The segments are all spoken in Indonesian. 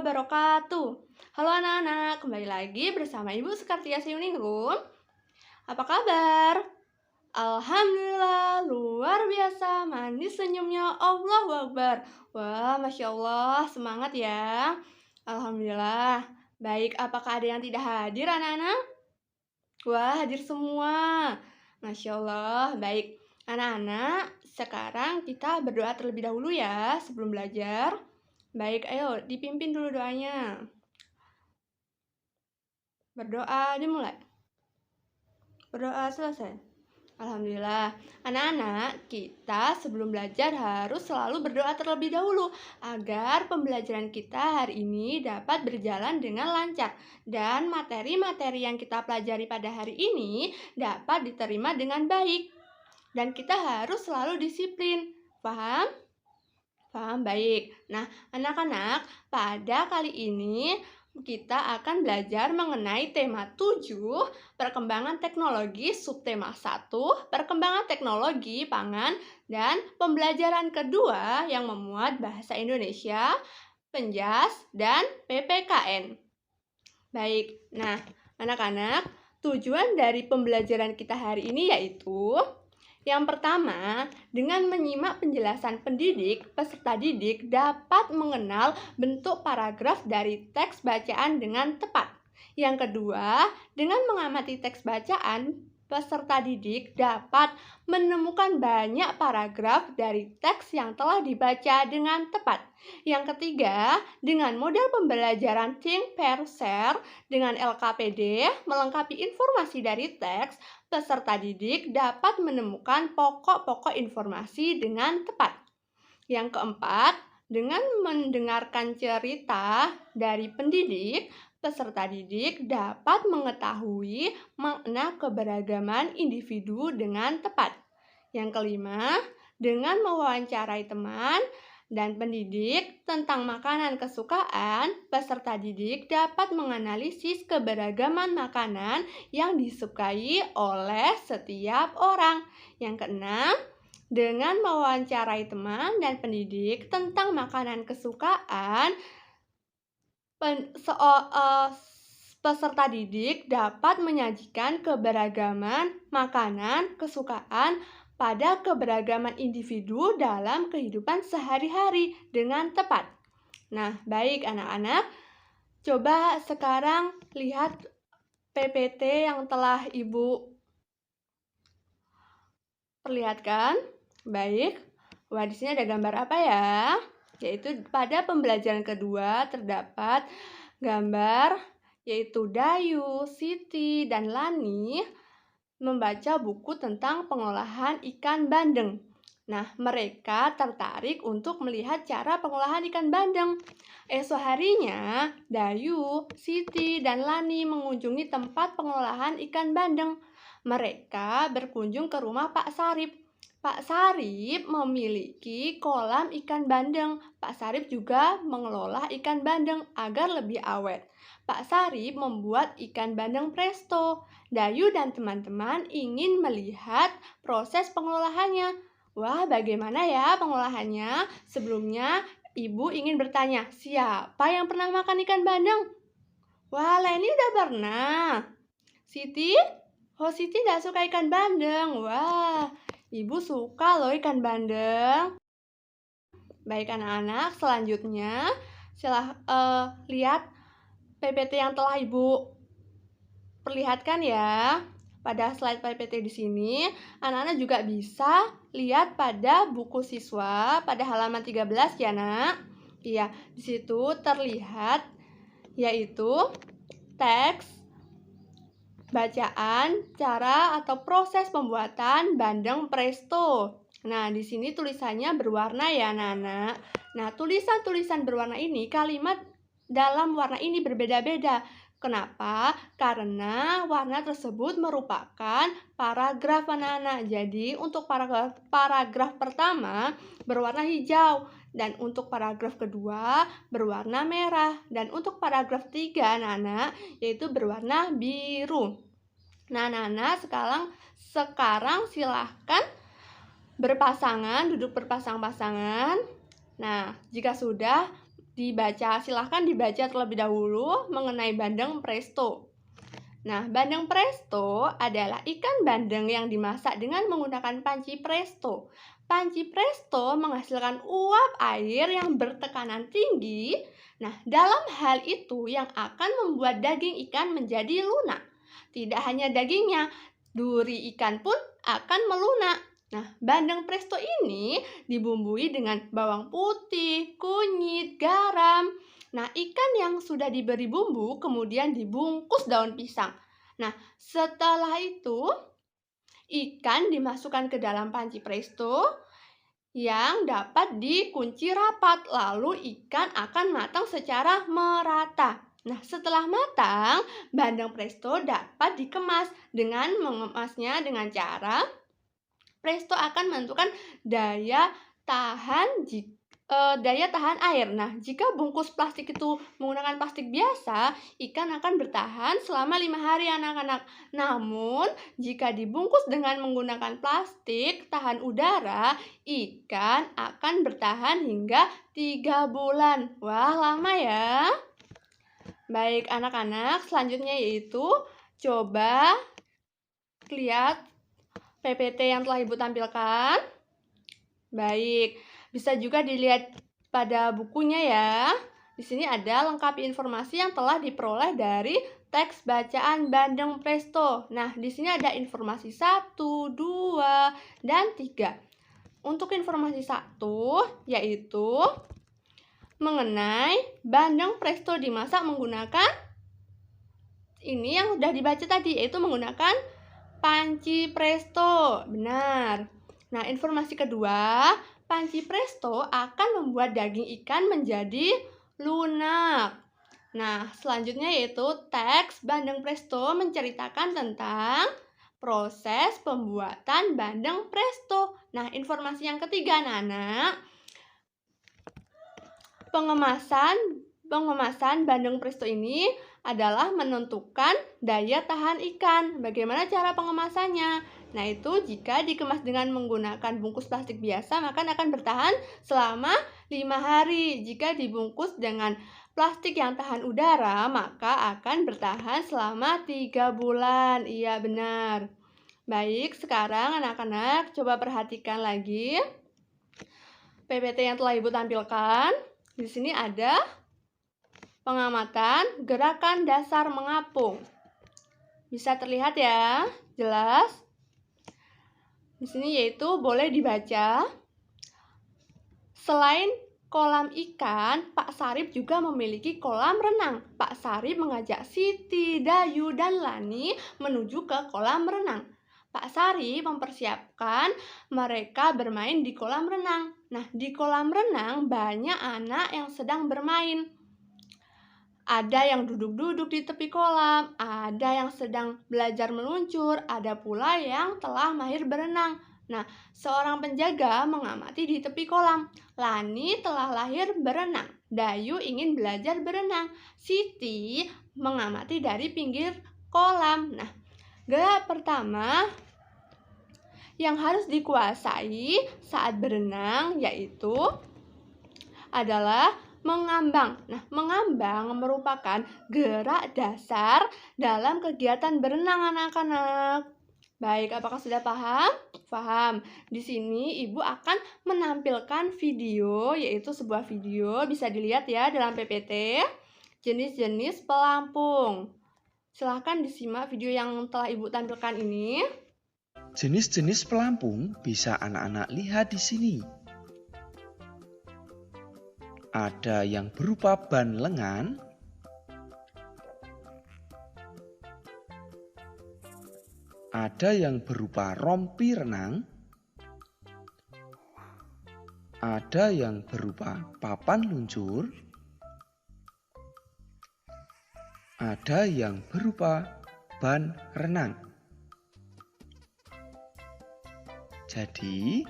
wabarakatuh. Halo anak-anak, kembali lagi bersama Ibu Sekartiasi Uningrum. Apa kabar? Alhamdulillah, luar biasa, manis senyumnya, Allahu Akbar. Wah, Masya Allah, semangat ya. Alhamdulillah. Baik, apakah ada yang tidak hadir anak-anak? Wah, hadir semua. Masya Allah, baik. Anak-anak, sekarang kita berdoa terlebih dahulu ya sebelum belajar. Baik, ayo dipimpin dulu doanya. Berdoa dimulai. Berdoa selesai. Alhamdulillah. Anak-anak, kita sebelum belajar harus selalu berdoa terlebih dahulu agar pembelajaran kita hari ini dapat berjalan dengan lancar dan materi-materi yang kita pelajari pada hari ini dapat diterima dengan baik. Dan kita harus selalu disiplin. Paham? Paham, baik. Nah, anak-anak, pada kali ini kita akan belajar mengenai tema 7, perkembangan teknologi, subtema 1, perkembangan teknologi pangan, dan pembelajaran kedua yang memuat bahasa Indonesia, penjas, dan PPKN. Baik, nah anak-anak, tujuan dari pembelajaran kita hari ini yaitu yang pertama, dengan menyimak penjelasan pendidik, peserta didik dapat mengenal bentuk paragraf dari teks bacaan dengan tepat. Yang kedua, dengan mengamati teks bacaan, peserta didik dapat menemukan banyak paragraf dari teks yang telah dibaca dengan tepat. Yang ketiga, dengan model pembelajaran Think, Pair, Share dengan LKPD melengkapi informasi dari teks, peserta didik dapat menemukan pokok-pokok informasi dengan tepat. Yang keempat, dengan mendengarkan cerita dari pendidik, peserta didik dapat mengetahui makna keberagaman individu dengan tepat. Yang kelima, dengan mewawancarai teman dan pendidik tentang makanan kesukaan, peserta didik dapat menganalisis keberagaman makanan yang disukai oleh setiap orang. Yang keenam, dengan mewawancarai teman dan pendidik tentang makanan kesukaan, peserta didik dapat menyajikan keberagaman makanan kesukaan pada keberagaman individu dalam kehidupan sehari-hari dengan tepat. Nah, baik anak-anak, coba sekarang lihat PPT yang telah Ibu perlihatkan. Baik, wah di sini ada gambar apa ya? Yaitu pada pembelajaran kedua terdapat gambar yaitu Dayu, Siti, dan Lani membaca buku tentang pengolahan ikan bandeng. Nah, mereka tertarik untuk melihat cara pengolahan ikan bandeng. Esok harinya, Dayu, Siti, dan Lani mengunjungi tempat pengolahan ikan bandeng. Mereka berkunjung ke rumah Pak Sarip. Pak Sarip memiliki kolam ikan bandeng. Pak Sarip juga mengelola ikan bandeng agar lebih awet. Pak Sarip membuat ikan bandeng presto. Dayu dan teman-teman ingin melihat proses pengolahannya. Wah, bagaimana ya pengolahannya? Sebelumnya, Ibu ingin bertanya, siapa yang pernah makan ikan bandeng? Wah, Leni udah pernah. Siti? Oh, Siti nggak suka ikan bandeng. Wah, Ibu suka loh ikan bandeng. Baik anak-anak, selanjutnya lihat PPT yang telah Ibu perlihatkan ya. Pada slide PPT di sini, anak-anak juga bisa lihat pada buku siswa pada halaman 13 ya, Nak. Iya, di situ terlihat yaitu teks bacaan, cara atau proses pembuatan bandeng presto. Nah, di sini tulisannya berwarna ya, anak-anak. Nah, tulisan-tulisan berwarna ini, kalimat dalam warna ini berbeda-beda. Kenapa? Karena warna tersebut merupakan paragraf, anak-anak. Jadi, untuk paragraf pertama berwarna hijau, dan untuk paragraf kedua berwarna merah, dan untuk paragraf 3 anak-anak yaitu berwarna biru. Nah, anak-anak sekarang silahkan berpasangan, duduk berpasang-pasangan. Nah, jika sudah, silahkan dibaca terlebih dahulu mengenai bandeng presto. Nah, bandeng presto adalah ikan bandeng yang dimasak dengan menggunakan panci presto. Panci presto menghasilkan uap air yang bertekanan tinggi. Nah, dalam hal itu yang akan membuat daging ikan menjadi lunak. Tidak hanya dagingnya, duri ikan pun akan melunak. Nah, bandeng presto ini dibumbui dengan bawang putih, kunyit, garam. Nah, ikan yang sudah diberi bumbu kemudian dibungkus daun pisang. Nah, setelah itu ikan dimasukkan ke dalam panci presto yang dapat dikunci rapat. Lalu ikan akan matang secara merata. Nah, setelah matang, bandeng presto dapat dikemas. Dengan mengemasnya dengan cara presto akan menentukan daya tahan air. Nah, jika bungkus plastik itu menggunakan plastik biasa, ikan akan bertahan selama 5 hari anak-anak. Namun, jika dibungkus dengan menggunakan plastik tahan udara, ikan akan bertahan hingga 3 bulan. Wah, lama ya. Baik anak-anak, selanjutnya yaitu coba lihat PPT yang telah Ibu tampilkan. Baik, bisa juga dilihat pada bukunya ya. Di sini ada lengkap informasi yang telah diperoleh dari teks bacaan bandeng presto. Nah, di sini ada informasi 1, 2, dan 3. Untuk informasi 1 yaitu mengenai bandeng presto dimasak menggunakan ini yang sudah dibaca tadi, yaitu menggunakan panci presto. Benar. Nah, informasi kedua, panci presto akan membuat daging ikan menjadi lunak. Nah, selanjutnya yaitu teks bandeng presto menceritakan tentang proses pembuatan bandeng presto. Nah, informasi yang ketiga, anak-anak, pengemasan bandeng presto ini adalah menentukan daya tahan ikan. Bagaimana cara pengemasannya? Nah, itu jika dikemas dengan menggunakan bungkus plastik biasa, maka akan bertahan selama 5 hari. Jika dibungkus dengan plastik yang tahan udara, maka akan bertahan selama 3 bulan. Iya, benar. Baik, sekarang anak-anak coba perhatikan lagi PPT yang telah Ibu tampilkan. Di sini ada pengamatan gerakan dasar mengapung. Bisa terlihat ya, jelas. Di sini yaitu boleh dibaca. Selain kolam ikan, Pak Sarip juga memiliki kolam renang. Pak Sarip mengajak Siti, Dayu, dan Lani menuju ke kolam renang. Pak Sarip mempersiapkan mereka bermain di kolam renang. Nah, di kolam renang banyak anak yang sedang bermain. Ada yang duduk-duduk di tepi kolam, ada yang sedang belajar meluncur, ada pula yang telah mahir berenang. Nah, seorang penjaga mengamati di tepi kolam. Lani telah lahir berenang. Dayu ingin belajar berenang. Siti mengamati dari pinggir kolam. Nah, gerak pertama yang harus dikuasai saat berenang yaitu adalah mengambang. Nah, mengambang merupakan gerak dasar dalam kegiatan berenang anak-anak. Baik, apakah sudah paham? Paham. Di sini Ibu akan menampilkan video, yaitu sebuah video, bisa dilihat ya dalam PPT, jenis-jenis pelampung. Silahkan disimak video yang telah Ibu tampilkan ini. Jenis-jenis pelampung bisa anak-anak lihat di sini. Ada yang berupa ban lengan, ada yang berupa rompi renang, ada yang berupa papan luncur, ada yang berupa ban renang. Jadi,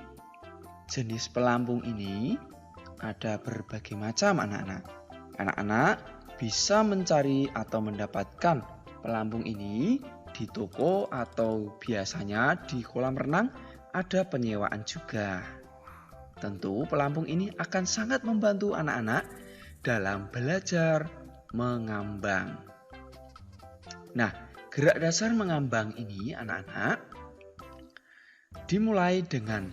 jenis pelampung ini ada berbagai macam anak-anak. Anak-anak bisa mencari atau mendapatkan pelampung ini di toko atau biasanya di kolam renang ada penyewaan juga. Tentu pelampung ini akan sangat membantu anak-anak dalam belajar mengambang. Nah, gerak dasar mengambang ini anak-anak dimulai dengan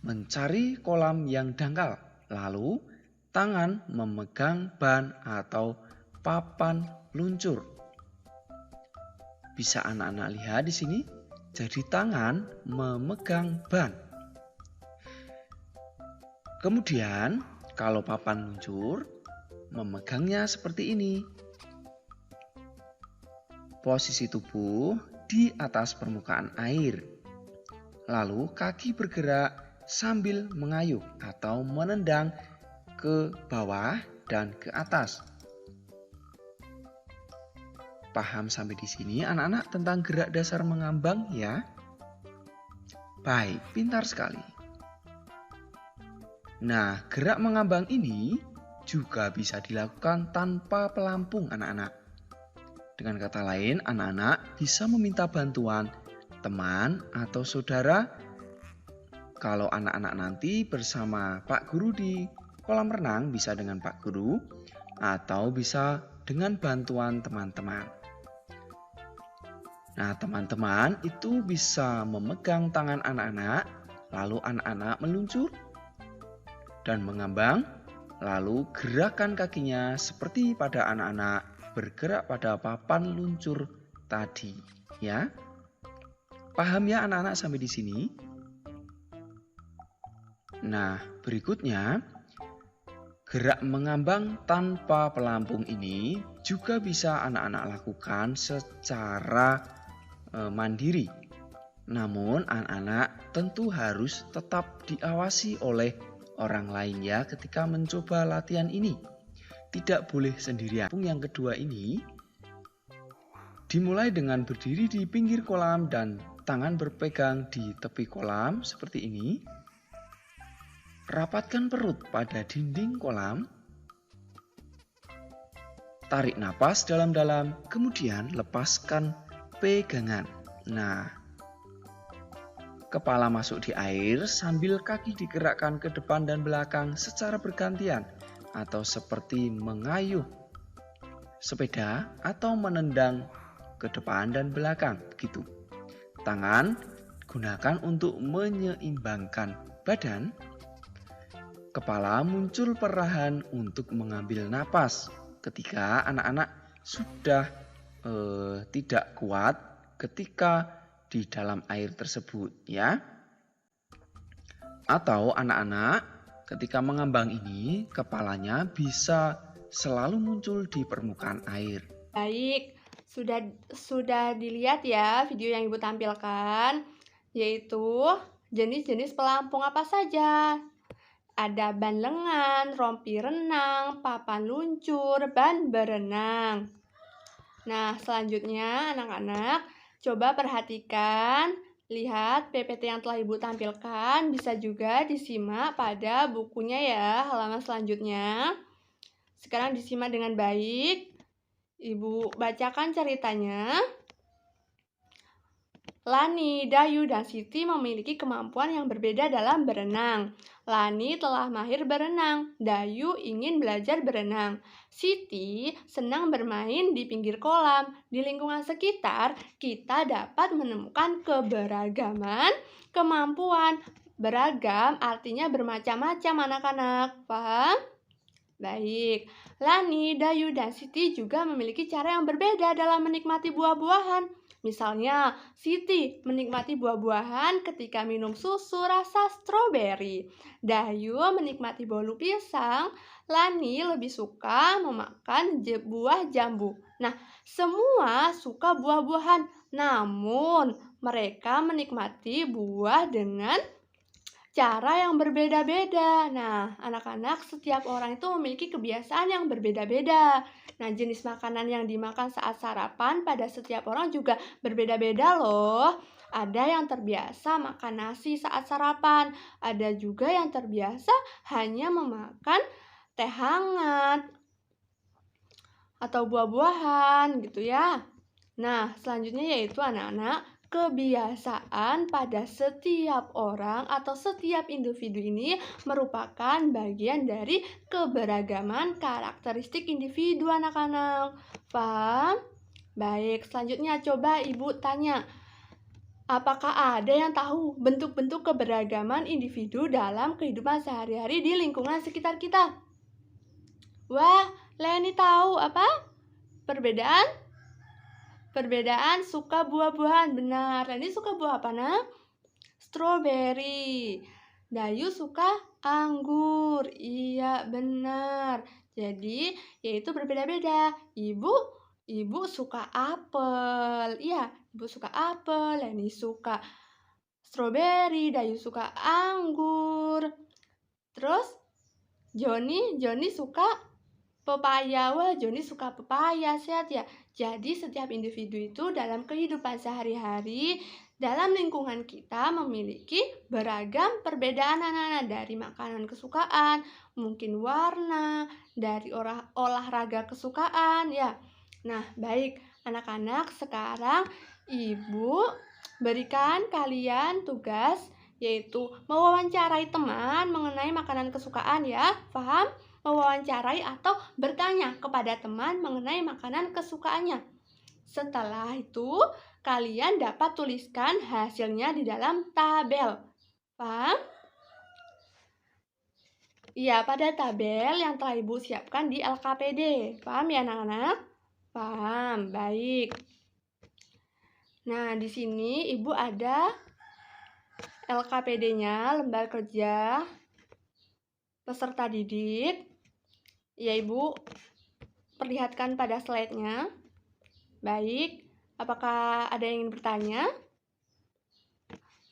mencari kolam yang dangkal, lalu tangan memegang ban atau papan luncur. Bisa anak-anak lihat di sini, jadi tangan memegang ban. Kemudian, kalau papan luncur, memegangnya seperti ini. Posisi tubuh di atas permukaan air. Lalu kaki bergerak sambil mengayuh atau menendang ke bawah dan ke atas. Paham sampai di sini anak-anak tentang gerak dasar mengambang ya? Baik, pintar sekali. Nah, gerak mengambang ini juga bisa dilakukan tanpa pelampung anak-anak. Dengan kata lain, anak-anak bisa meminta bantuan teman atau saudara. Kalau anak-anak nanti bersama Pak Guru di kolam renang, bisa dengan Pak Guru atau bisa dengan bantuan teman-teman. Nah, teman-teman itu bisa memegang tangan anak-anak, lalu anak-anak meluncur dan mengambang, lalu gerakan kakinya seperti pada anak-anak bergerak pada papan luncur tadi, ya. Paham ya anak-anak sampai di sini? Nah, berikutnya gerak mengambang tanpa pelampung ini juga bisa anak-anak lakukan secara mandiri. Namun anak-anak tentu harus tetap diawasi oleh orang lain ya ketika mencoba latihan ini. Tidak boleh sendirian. Yang kedua ini dimulai dengan berdiri di pinggir kolam dan tangan berpegang di tepi kolam seperti ini. Rapatkan perut pada dinding kolam. Tarik napas dalam-dalam, kemudian lepaskan pegangan. Nah, kepala masuk di air sambil kaki digerakkan ke depan dan belakang secara bergantian atau seperti mengayuh sepeda atau menendang ke depan dan belakang begitu. Tangan gunakan untuk menyeimbangkan badan. Kepala muncul perlahan untuk mengambil napas ketika anak-anak sudah tidak kuat ketika di dalam air tersebut ya. Atau anak-anak ketika mengambang ini kepalanya bisa selalu muncul di permukaan air. Baik, sudah dilihat ya video yang Ibu tampilkan, yaitu jenis-jenis pelampung apa saja. Ada ban lengan, rompi renang, papan luncur, ban berenang. Nah, selanjutnya anak-anak coba perhatikan, lihat PPT yang telah Ibu tampilkan, bisa juga disimak pada bukunya ya, halaman selanjutnya. Sekarang disimak dengan baik. Ibu bacakan ceritanya. Lani, Dayu, dan Siti memiliki kemampuan yang berbeda dalam berenang. Lani telah mahir berenang. Dayu ingin belajar berenang. Siti senang bermain di pinggir kolam. Di lingkungan sekitar, kita dapat menemukan keberagaman kemampuan. Beragam artinya bermacam-macam anak-anak. Paham? Baik, Lani, Dayu, dan Siti juga memiliki cara yang berbeda dalam menikmati buah-buahan. Misalnya, Siti menikmati buah-buahan ketika minum susu rasa stroberi. Dayu menikmati bolu pisang. Lani lebih suka memakan buah jambu. Nah, semua suka buah-buahan, namun mereka menikmati buah dengan cara yang berbeda-beda. Nah, anak-anak setiap orang itu memiliki kebiasaan yang berbeda-beda. Nah, jenis makanan yang dimakan saat sarapan pada setiap orang juga berbeda-beda loh. Ada yang terbiasa makan nasi saat sarapan, ada juga yang terbiasa hanya memakan teh hangat atau buah-buahan gitu ya. Nah, selanjutnya yaitu anak-anak Kebiasaan pada setiap orang atau setiap individu ini merupakan bagian dari keberagaman karakteristik individu anak-anak. Paham? Baik, selanjutnya coba Ibu tanya. Apakah ada yang tahu bentuk-bentuk keberagaman individu dalam kehidupan sehari-hari di lingkungan sekitar kita? Wah, Leni tahu apa? Perbedaan suka buah-buahan. Benar, Leni suka buah apa, nak? Strawberry. Dayu suka anggur. Iya, benar. Jadi, yaitu berbeda-beda. Ibu suka apel. Iya, Ibu suka apel. Leni suka strawberry. Dayu suka anggur. Terus, Joni suka pepaya. Wah, Joni suka pepaya. Sehat ya. Jadi setiap individu itu dalam kehidupan sehari-hari dalam lingkungan kita memiliki beragam perbedaan anak-anak, dari makanan kesukaan, mungkin warna, dari olahraga kesukaan ya. Nah, baik anak-anak, sekarang Ibu berikan kalian tugas yaitu mewawancarai teman mengenai makanan kesukaan ya. Paham? Mewawancarai atau bertanya kepada teman mengenai makanan kesukaannya. Setelah itu, kalian dapat tuliskan hasilnya di dalam tabel. Paham? Iya, pada tabel yang telah Ibu siapkan di LKPD. Paham ya anak-anak? Paham, baik. Nah, di sini Ibu ada LKPD-nya, lembar kerja peserta didik. Ya, Ibu perlihatkan pada slide-nya. Baik, apakah ada yang ingin bertanya?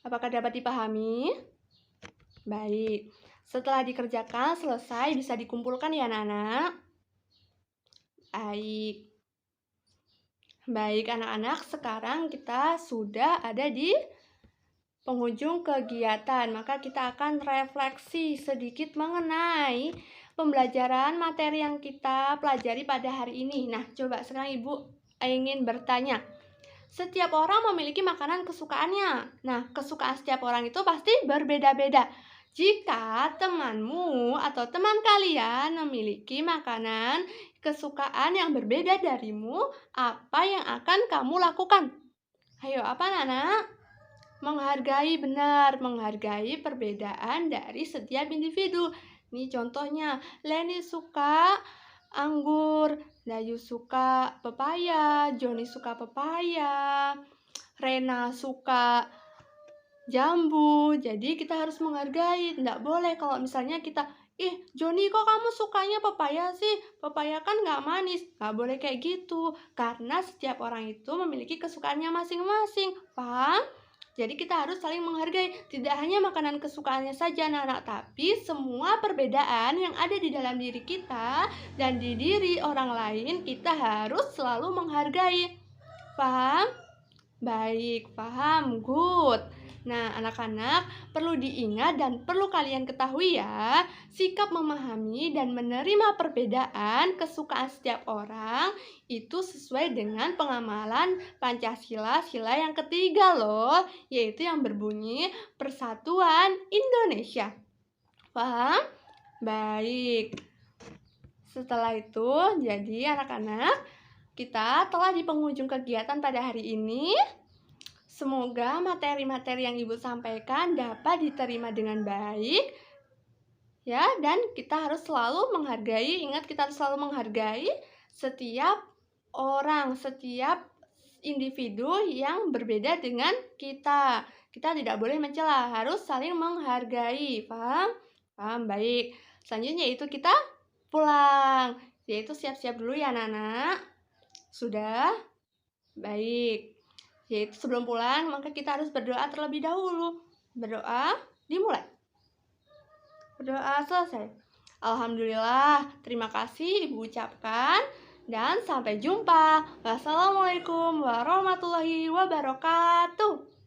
Apakah dapat dipahami? Baik, setelah dikerjakan selesai bisa dikumpulkan ya anak-anak. Baik anak-anak, sekarang kita sudah ada di penghujung kegiatan, maka kita akan refleksi sedikit mengenai pembelajaran materi yang kita pelajari pada hari ini. Nah, coba sekarang Ibu ingin bertanya. Setiap orang memiliki makanan kesukaannya. Nah, kesukaan setiap orang itu pasti berbeda-beda. Jika temanmu atau teman kalian memiliki makanan kesukaan yang berbeda darimu, apa yang akan kamu lakukan? Ayo, apa anak-anak? Menghargai perbedaan dari setiap individu. Nih contohnya, Leni suka anggur, Dayu suka pepaya, Joni suka pepaya, Rena suka jambu. Jadi kita harus menghargai. Nggak boleh kalau misalnya kita, Joni kok kamu sukanya pepaya sih? Pepaya kan nggak manis. Nggak boleh kayak gitu. Karena setiap orang itu memiliki kesukaannya masing-masing. Paham? Jadi kita harus saling menghargai, tidak hanya makanan kesukaannya saja anak-anak, tapi semua perbedaan yang ada di dalam diri kita dan di diri orang lain kita harus selalu menghargai. Paham? Baik, paham. Good. Nah, anak-anak perlu diingat dan perlu kalian ketahui ya, sikap memahami dan menerima perbedaan kesukaan setiap orang itu sesuai dengan pengamalan Pancasila sila yang ketiga loh, yaitu yang berbunyi Persatuan Indonesia. Paham? Baik. Setelah itu, jadi anak-anak, kita telah di penghujung kegiatan pada hari ini. Semoga materi-materi yang Ibu sampaikan dapat diterima dengan baik. Ya, dan kita harus selalu menghargai, ingat kita harus selalu menghargai setiap orang, setiap individu yang berbeda dengan kita. Kita tidak boleh mencela, harus saling menghargai. Paham? Paham, baik. Selanjutnya itu kita pulang. Yaitu siap-siap dulu ya anak-anak. Sudah? Baik. Yaitu sebelum pulang, maka kita harus berdoa terlebih dahulu. Berdoa, dimulai. Berdoa selesai. Alhamdulillah, terima kasih Ibu ucapkan. Dan sampai jumpa. Wassalamualaikum warahmatullahi wabarakatuh.